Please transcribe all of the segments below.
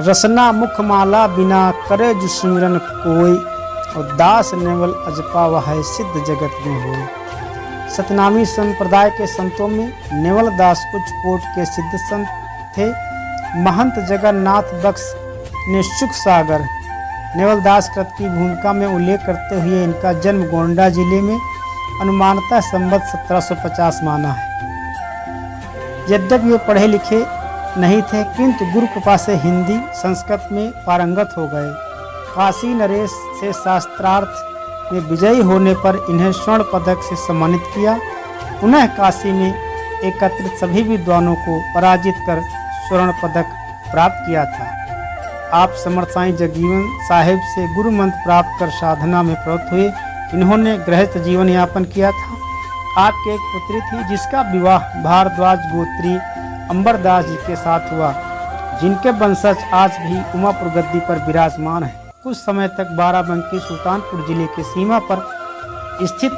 रसना मुखमाला बिना करे जो सिमरन कोई, और दास नेवल अजपा वह सिद्ध जगत में हो। सतनामी संप्रदाय के संतों में नेवल दास उच्च कोट के सिद्ध संत थे। महंत जगन्नाथ बख्श ने सुख सागर नेवल दास कृत की भूमिका में उल्लेख करते हुए इनका जन्म गोंडा जिले में अनुमानतः संवत 1750 माना है। यद्यपि वे पढ़े लिखे नहीं थे, किंतु गुरु कृपा से हिंदी संस्कृत में पारंगत हो गए। काशी नरेश से शास्त्रार्थ में विजयी होने पर इन्हें स्वर्ण पदक से सम्मानित किया। पुनः काशी में एकत्रित सभी विद्वानों को पराजित कर स्वर्ण पदक प्राप्त किया था। आप समर्थ साईं जगजीवन साहिब से गुरु मंत्र प्राप्त कर साधना में प्रवृत्त हुए। इन्होंने गृहस्थ जीवन यापन किया था। आपकी एक पुत्री थी जिसका विवाह भारद्वाज गोत्री अंबरदास जी के साथ हुआ, जिनके वंशज आज भी उमापुर गद्दी पर विराजमान है। कुछ समय तक बाराबंकी सुल्तानपुर जिले की सीमा पर स्थित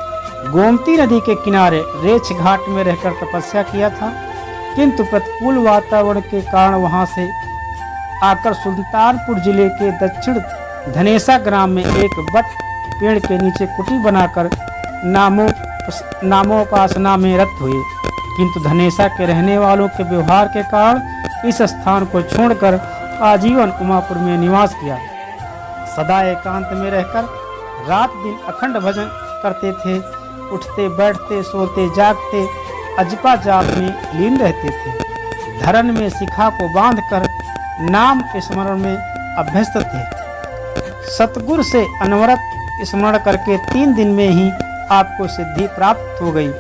गोमती नदी के किनारे रेछ घाट में रहकर तपस्या किया था, किंतु प्रतिकूल वातावरण के कारण वहां से आकर सुल्तानपुर जिले के दक्षिण धनेसा ग्राम में एक बट पेड़ के नीचे कुटी बनाकर नामोपासना में रत हुए। किंतु धनेसा के रहने वालों के व्यवहार के कारण इस स्थान को छोड़कर आजीवन उमापुर में निवास किया। सदा एकांत में रहकर रात दिन अखंड भजन करते थे। उठते बैठते सोते जागते अजपा जाप में लीन रहते थे। धरन में शिखा को बांधकर नाम स्मरण में अभ्यस्त थे। सतगुरु से अनवरत स्मरण करके 3 दिन में ही आपको सिद्धि प्राप्त हो गई।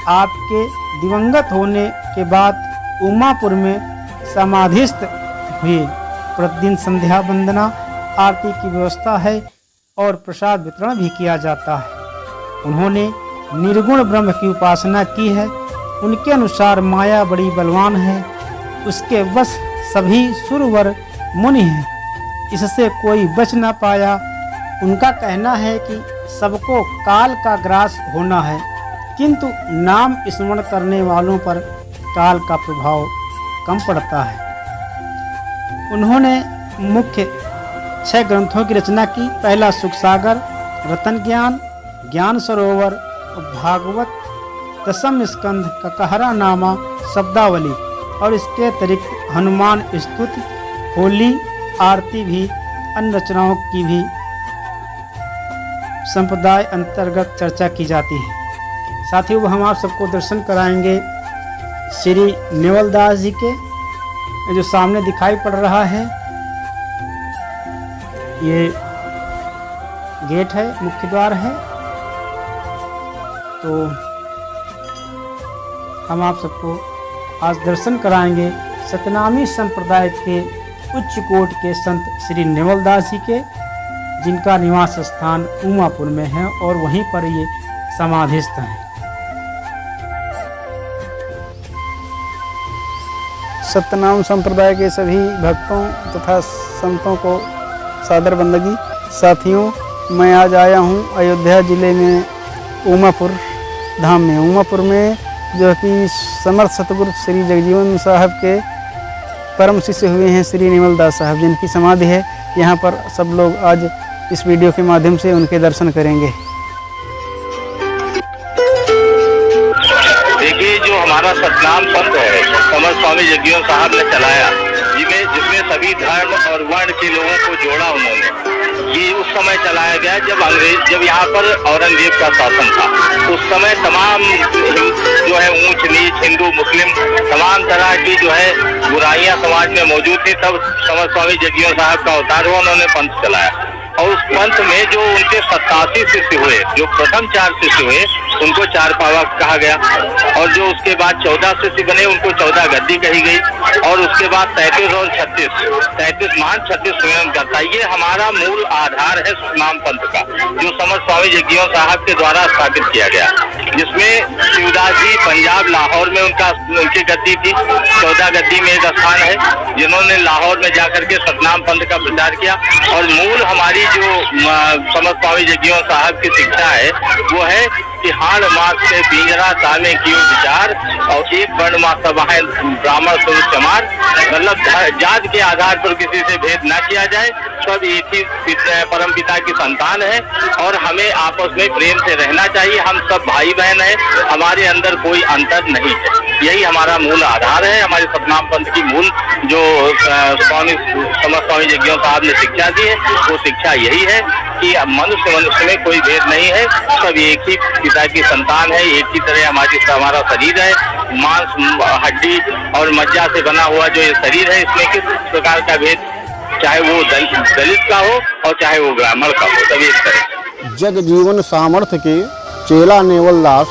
आपके दिवंगत होने के बाद उमापुर में समाधिस्थ हुए। प्रतिदिन संध्या वंदना आरती की व्यवस्था है और प्रसाद वितरण भी किया जाता है। उन्होंने निर्गुण ब्रह्म की उपासना की है। उनके अनुसार माया बड़ी बलवान है, उसके वश सभी सुरवर मुनि हैं, इससे कोई बच न पाया। उनका कहना है कि सबको काल का ग्रास होना है, किंतु नाम स्मरण करने वालों पर काल का प्रभाव कम पड़ता है। उन्होंने मुख्य 6 ग्रंथों की रचना की। पहला सुख सागर, रतन ज्ञान, ज्ञान सरोवर, भागवत, दशम स्कंध, ककहरा नामा, शब्दावली और इसके अतिरिक्त हनुमान स्तुति, होली, आरती भी अन्य रचनाओं की भी संप्रदाय अंतर्गत चर्चा की जाती है। साथियों, हम आप सबको दर्शन कराएंगे श्री नेवल दास जी के। जो सामने दिखाई पड़ रहा है ये गेट है, मुख्य द्वार है। तो हम आप सबको आज दर्शन कराएंगे सतनामी संप्रदाय के उच्च कोट के संत श्री नेवल दास जी के, जिनका निवास स्थान उमापुर में है और वहीं पर ये समाधिस्थ हैं। सतनाम संप्रदाय के सभी भक्तों तथा संतों को सादर बंदगी। साथियों, मैं आज आया हूँ अयोध्या जिले में उमापुर धाम में। उमापुर में जो कि समर्थ सतगुरु श्री जगजीवन साहब के परम शिष्य हुए हैं श्री नेवल दास साहब, जिनकी समाधि है। यहाँ पर सब लोग आज इस वीडियो के माध्यम से उनके दर्शन करेंगे। देखिए, जो हमारा सतनाम पंथ है समर्थ स्वामी जगजीवन साहब ने चलाया, जिसमें सभी धर्म और वर्ण के लोगों को जोड़ा उन्होंने। ये उस समय चलाया गया जब यहाँ पर औरंगजेब का शासन था। उस समय तमाम जो है ऊंच नीच, हिंदू मुस्लिम तमाम तरह की जो है बुराइयां समाज में मौजूद थी। तब समर्थ स्वामी जगजीवन साहब का अवतार हुआ, उन्होंने पंथ चलाया। और उस पंथ में जो उनके 87 शिष्य हुए, जो प्रथम 4 शिष्य हुए उनको 4 पावक कहा गया, और जो उसके बाद 14 शिष्य बने उनको 14 गद्दी कही गई, और उसके बाद 33 और 33 महान 36 स्वयं करता। ये हमारा मूल आधार है सतनाम पंथ का, जो समर्थ स्वामी जगजीवन साहब के द्वारा स्थापित किया गया, जिसमें शिवदास जी पंजाब लाहौर में उनकी गद्दी थी। 14 गद्दी में एक स्थान है जिन्होंने लाहौर में जाकर के सतनाम पंथ का प्रचार किया। और मूल हमारी जो समर्थ स्वामी जगजीवन साहब की शिक्षा है वो है कि हाड़ मास से पिंजरा ताने की विचार, और एक वर्ण माँ सभाएं ब्राह्मण सुर चमार, मतलब जात के आधार पर किसी से भेद ना किया जाए। सब एक ही परम पिता की संतान है और हमें आपस में प्रेम से रहना चाहिए। हम सब भाई बहन हैं, हमारे अंदर कोई अंतर नहीं है। यही हमारा मूल आधार है। हमारे सतनाम पंथ की मूल जो स्वामी जग्गियों साहब ने शिक्षा दी है, वो शिक्षा यही है कि मनुष्य में कोई भेद नहीं है, सब एक ही पिता की संतान है। एक ही तरह हमारा शरीर है, मांस हड्डी और मज्जा से बना हुआ जो ये शरीर है, इसमें किस प्रकार का भेद, चाहे वो दलित का हो और चाहे वो ब्राह्मण का हो, सभी एक तरह। जग जीवन सामर्थ्य के चेला नेवल दास,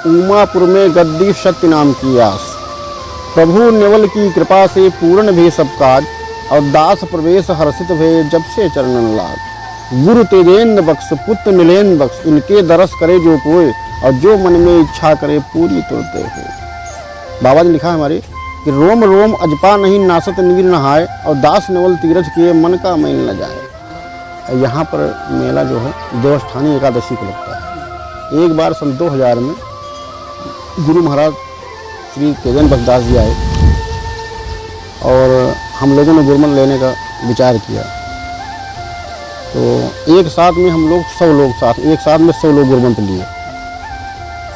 उमापुर में गद्दी सत्य नाम की आस। प्रभु नेवल की कृपा से पूर्ण भी सब काज, और दास प्रवेश हर्षित भे जब से चरणन लाग। गुरु तेजेंद्र बख्श पुत्र नीलेंद्र बख्श, इनके दरस करे जो कोई, और जो मन में इच्छा करे पूरी तुरते हो। बाबा जी लिखा है हमारे कि रोम रोम अजपा नहीं नासत नीर नहाए, और दास नेवल तीरथ किए मन का मैल न जाए। यहाँ पर मेला जो है देवस्थानी एकादशी को लगता है। एक बार सन 2000 में गुरु महाराज श्री तेजेंद्र बख्श दास जी आए और हम लोगों ने गुरमत लेने का विचार किया। तो एक साथ में हम लोग 100 लोग एक साथ में 100 लोग गुरमत लिए।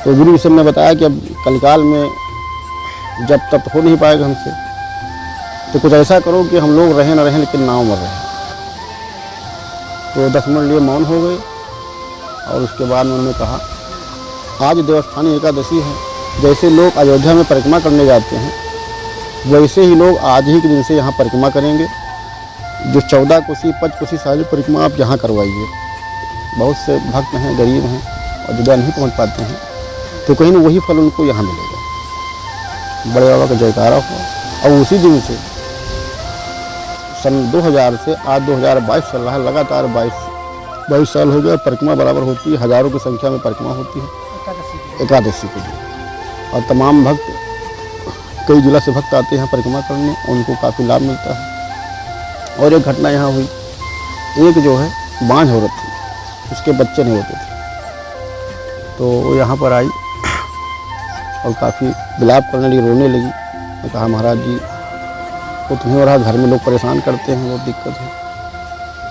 तो गुरु जी ने बताया कि अब कलकाल में जब तक हो नहीं पाएगा हमसे, तो कुछ ऐसा करो कि हम लोग रहें न रहें लेकिन नाव मर रहे। तो 10 मिनट लिए मौन हो गए और उसके बाद उन्होंने कहा, आज देवस्थानी एकादशी है, जैसे लोग अयोध्या में परिक्रमा करने जाते हैं वैसे ही लोग आज ही के दिन से यहाँ परिक्रमा करेंगे। जो 14 कोसी 5 कोसी सारी परिक्रमा आप यहाँ करवाइए। बहुत से भक्त हैं, गरीब हैं और जुदा नहीं पहुँच पाते हैं, तो कहीं ना वही फल उनको यहाँ मिलेगा। बड़े बाबा का जयकारा हुआ और उसी दिन से सन 2000 से आज 2022 चल रहा है, लगातार 22 साल हो गया। परिक्रमा बराबर होती है, हज़ारों की संख्या में परिक्रमा होती है एकादशी के दिन। और तमाम भक्त, कई जिला से भक्त आते हैं परिक्रमा करने, उनको काफ़ी लाभ मिलता है। और एक घटना यहाँ हुई, एक जो है बांझ औरत थी, उसके बच्चे नहीं होते थे, तो वो यहाँ पर आई और काफ़ी विलाप करने लगी, रोने लगी। मैं कहा, महाराज जी वो तो नहीं हो रहा, घर में लोग परेशान करते हैं, बहुत दिक्कत है।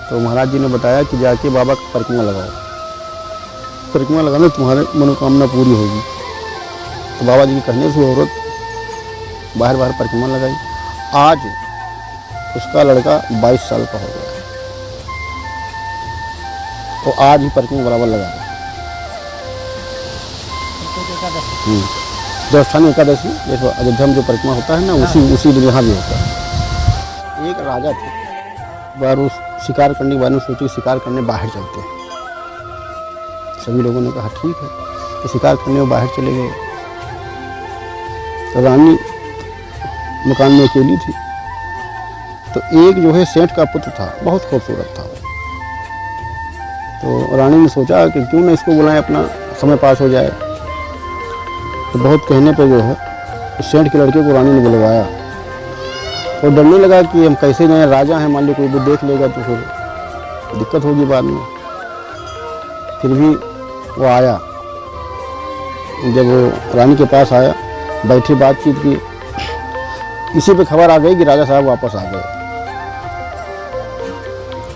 तो महाराज जी ने बताया कि जाके बाबा का परिक्रमा लगाओ, परिक्रमा लगाने तुम्हारे मनोकामना पूरी होगी। तो बाबा जी के कहने से औरत बाहर परिक्रमा लगाई। आज उसका लड़का 22 साल का हो गया है, तो आज ही परिक्रमा बराबर लगा रहा है। देवस्थानी एकादशी देखो अयोध्या में जो परिक्रमा होता है ना, उसी दिन यहाँ भी होता है। एक राजा थे, बार उस शिकार करने के बारे में सोची शिकार करने बाहर चलते हैं। सभी लोगों ने कहा ठीक है, तो शिकार करने वो बाहर चले गए। तो रानी मकान में अकेली थी, तो एक जो है सेठ का पुत्र था, बहुत खूबसूरत था। तो रानी ने सोचा कि क्यों ना इसको बुलाएं, अपना समय पास हो जाए। तो बहुत कहने पे जो है उस सेठ के लड़के को रानी ने बुलवाया और डरने लगा कि हम कैसे जाएं, राजा हैं, मान लो कोई भी देख लेगा तो फिर दिक्कत होगी बाद में। फिर भी वो आया, जब वो रानी के पास आया, बैठी बातचीत की, इसी पे खबर आ गई कि राजा साहब वापस आ गए।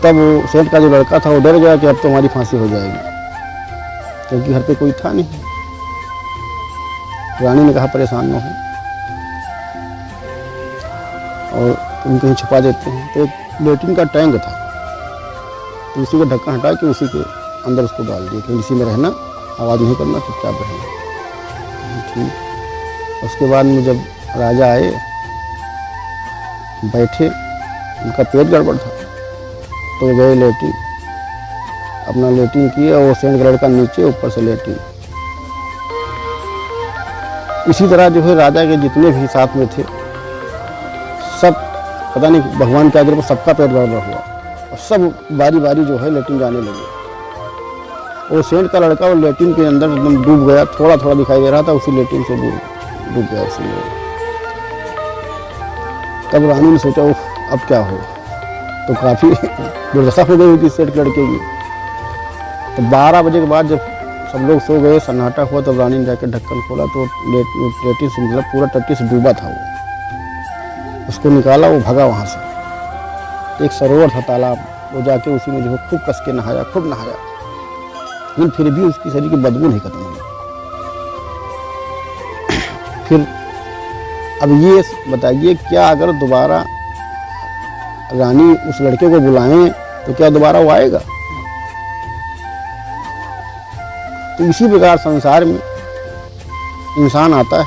तब वो सेठ का जो लड़का था वो डर गया कि अब तो हमारी फांसी हो जाएगी, क्योंकि घर पे कोई था नहीं। रानी ने कहा परेशान न हो और तुम कहीं छुपा देते हैं। तो एक लेट्रिन का टैंक था, तो उसी का ढक्कन हटा के उसी के अंदर उसको डाल दिया कि इसी में रहना, आवाज़ नहीं करना, चुपचाप रहना। ठीक। उसके बाद में जब राजा आए, बैठे, उनका पेट गड़बड़ था, तो गए लेट्रिन, अपना लेट्रिन किया और सेठ का लड़का नीचे, ऊपर से लेट्रिन। इसी तरह जो है राजा के जितने भी साथ में थे सब, पता नहीं भगवान के आगे पर सबका पेट गड़बड़ हुआ और सब बारी बारी जो है लेट्रिन जाने लगे। और सेठ का लड़का वो लेट्रिन के अंदर एकदम डूब गया, थोड़ा थोड़ा दिखाई दे रहा था, उसी लेट्रिन से डूब गया उसी में। तब रानी ने सोचा अब क्या हो, तो काफ़ी दुर्दशा हो गई थी सेठ के लड़के की। तो 12 बजे के बाद जब सब लोग सो गए, सन्नाटा हुआ, तब रानी ने जाकर ढक्कन खोला तो लेटिन से मतलब पूरा टट्टी से डूबा था वो। उसको निकाला, वो भगा वहाँ से। एक सरोवर था, तालाब, वो जाके उसी में जो है खूब कस के नहाया, खूब नहाया, लेकिन फिर भी उसकी शरीर की बदबू नहीं खत्म हुई। फिर अब ये बताइए, क्या अगर दोबारा रानी उस लड़के को बुलाएं तो क्या दोबारा वो आएगा? तो इसी प्रकार संसार में इंसान आता है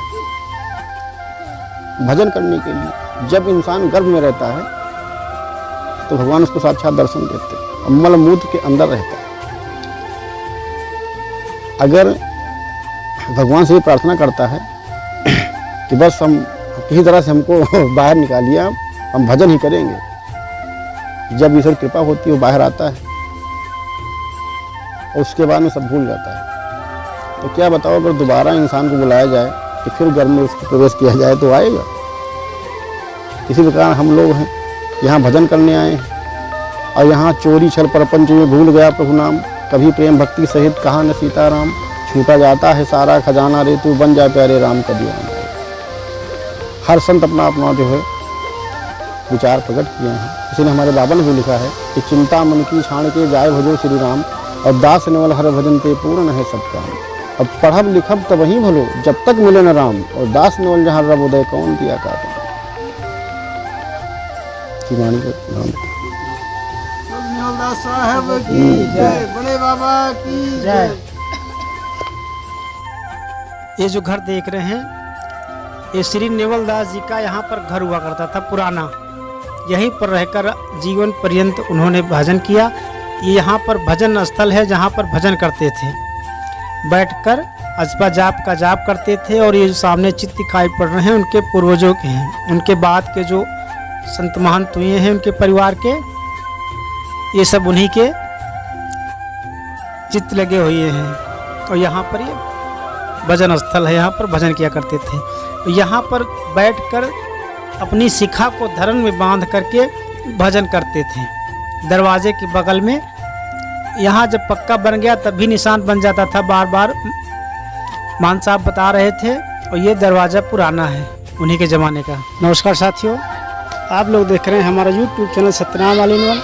भजन करने के लिए। जब इंसान गर्भ में रहता है तो भगवान उसको साक्षात दर्शन देते हैं, और मलमूत्र के अंदर रहता है। अगर भगवान से ये प्रार्थना करता है कि बस हम किसी तरह से हमको बाहर निकालिए, हम भजन ही करेंगे, जब ईश्वर कृपा होती है वो बाहर आता है और उसके बाद में सब भूल जाता है। तो क्या बताओ, अगर दोबारा इंसान को बुलाया जाए कि फिर घर में उसको प्रवेश किया जाए तो आएगा? इसी प्रकार हम लोग हैं, यहाँ भजन करने आए हैं, और यहाँ चोरी छल प्रपंच में भूल गया प्रभु नाम, कभी प्रेम भक्ति सहित कहा न सीताराम, छूटा जाता है सारा खजाना रे, तू बन जाए प्यारे राम का दीवाना। हर संत अपना अपना जो है विचार प्रकट किए हैं। इसीलिए हमारे बाबा ने भी लिखा है कि चिंता मन की छाण के जाय भजो श्री राम, और दास नेवल हर भजन पे पूर्ण है सब काम। अब पढ़ब लिखब तब वहीं भलो, जब तक मिले न राम, और दास नेवल जहाँ रब उदय कौन दिया का साहब की जय, बड़े बाबा की जय। ये जो घर देख रहे हैं, ये श्री नेवल दास जी का यहाँ पर घर हुआ करता था पुराना। यहीं पर रहकर जीवन पर्यंत उन्होंने भजन किया। ये यहाँ पर भजन स्थल है जहाँ पर भजन करते थे, बैठकर अजपा जाप का जाप करते थे। और ये जो सामने चित्र दिखाई पड़ रहे हैं उनके पूर्वजों के हैं, उनके बाद के जो संत महंत हुए हैं उनके परिवार के, ये सब उन्हीं के चित्र लगे हुए हैं। और यहाँ पर ये भजन स्थल है, यहाँ पर भजन किया करते थे। यहाँ पर बैठकर अपनी शिखा को धरण में बांध करके भजन करते थे। दरवाजे के बगल में, यहाँ जब पक्का बन गया तब भी निशान बन जाता था, बार बार मान साहब बता रहे थे। और ये दरवाज़ा पुराना है, उन्हीं के ज़माने का। नमस्कार साथियों, आप लोग देख रहे हैं हमारा YouTube चैनल सत्यनाम वालीनवल,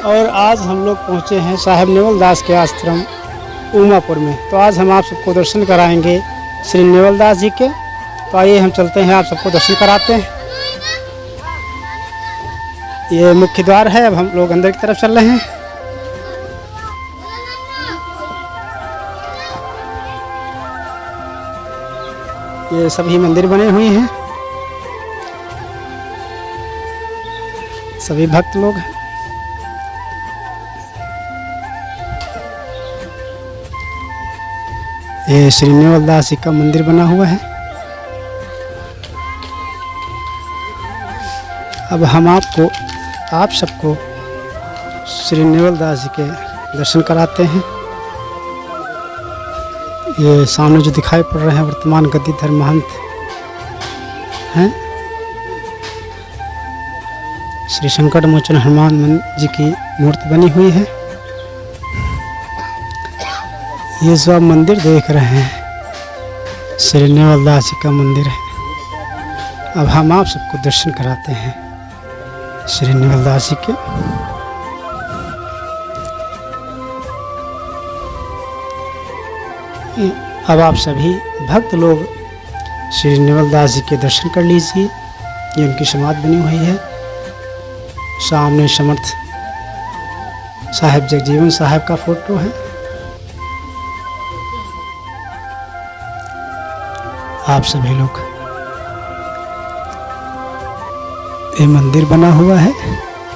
और आज हम लोग पहुँचे हैं साहब नेवल दास के आश्रम उमापुर में। तो आज हम आप सबको दर्शन कराएंगे श्री नेवल दास जी के। तो आइए हम चलते हैं, आप सबको दर्शन कराते हैं। ये मुख्य द्वार है, अब हम लोग अंदर की तरफ चल रहे हैं। ये सभी मंदिर बने हुए हैं, सभी भक्त लोग हैं। ये श्री नेवल दास जी का मंदिर बना हुआ है। अब हम आप सबको श्री नेवल दास जी के दर्शन कराते हैं। ये सामने जो दिखाई पड़ रहे हैं वर्तमान गद्दीधर महंत हैं। श्री संकट मोचन हनुमान जी की मूर्ति बनी हुई है। ये जो आप मंदिर देख रहे हैं श्री नेवल दास जी का मंदिर है। अब हम आप सबको दर्शन कराते हैं श्री नेवल दास जी के। अब आप सभी भक्त लोग श्री नेवल दास जी के दर्शन कर लीजिए। ये उनकी समाधि बनी हुई है। सामने समर्थ साहिब जगजीवन साहब का फोटो है। आप सभी लोग, ये मंदिर बना हुआ है।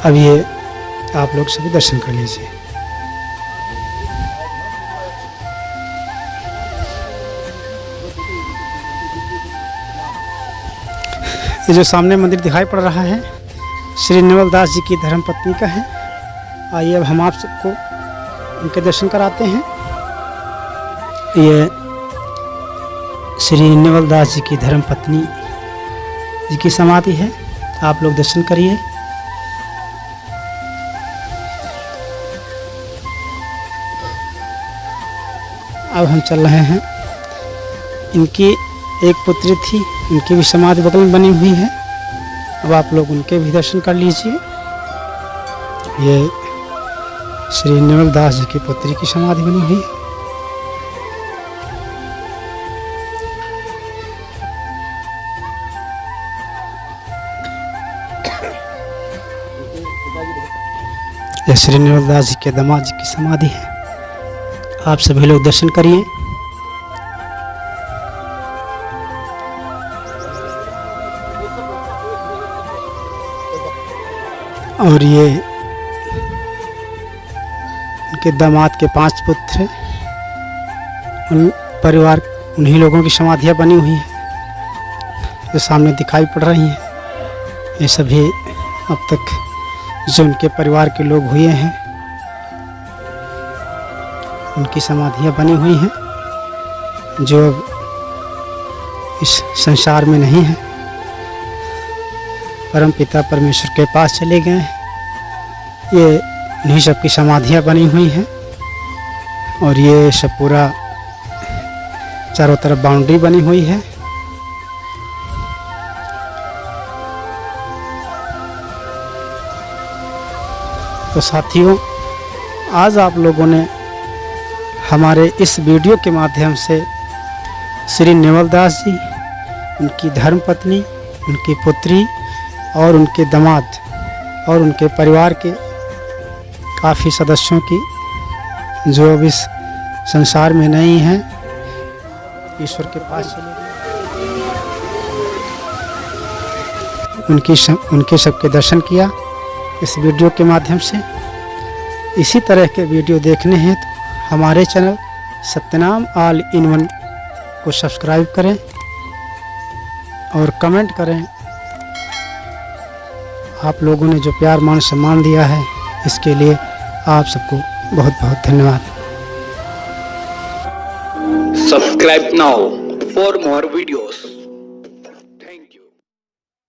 अब ये आप लोग सभी दर्शन कर लीजिए। ये जो सामने मंदिर दिखाई पड़ रहा है श्री नेवल दास जी की धर्मपत्नी का है। आइए अब हम आप सबको उनके दर्शन कराते हैं। ये श्री नेवल दास जी की धर्मपत्नी जी की समाधि है। आप लोग दर्शन करिए। अब हम चल रहे हैं। इनकी एक पुत्री थी, उनकी भी समाधि बगल में बनी हुई है। अब आप लोग उनके भी दर्शन कर लीजिए। ये श्री निर्मल दास जी की पुत्री की समाधि बनी हुई है। यह श्री निर्मल दास जी के दामाद जी की समाधि है। आप सभी लोग दर्शन करिए। और ये उनके दामाद के 5 पुत्र हैं। उन परिवार उन्हीं लोगों की समाधियाँ बनी हुई हैं जो सामने दिखाई पड़ रही हैं। ये सभी अब तक जो उनके परिवार के लोग हुए हैं उनकी समाधियाँ बनी हुई हैं जो अब इस संसार में नहीं हैं, परम पिता परमेश्वर के पास चले गए हैं। ये इन्हीं सब की समाधियाँ बनी हुई हैं और ये सब पूरा चारों तरफ बाउंड्री बनी हुई है। तो साथियों, आज आप लोगों ने हमारे इस वीडियो के माध्यम से श्री निर्मल दास जी, उनकी धर्मपत्नी, उनकी पुत्री और उनके दामाद और उनके परिवार के काफ़ी सदस्यों की जो अब इस संसार में नहीं हैं, ईश्वर के पास चले गए, उनके सबके दर्शन किया इस वीडियो के माध्यम से। इसी तरह के वीडियो देखने हैं तो हमारे channel Satyanam all in one को सब्सक्राइब करें और कमेंट करें। आप लोगों ने जो प्यार मान सम्मान दिया है इसके लिए आप सबको बहुत बहुत धन्यवाद। Subscribe now for more videos.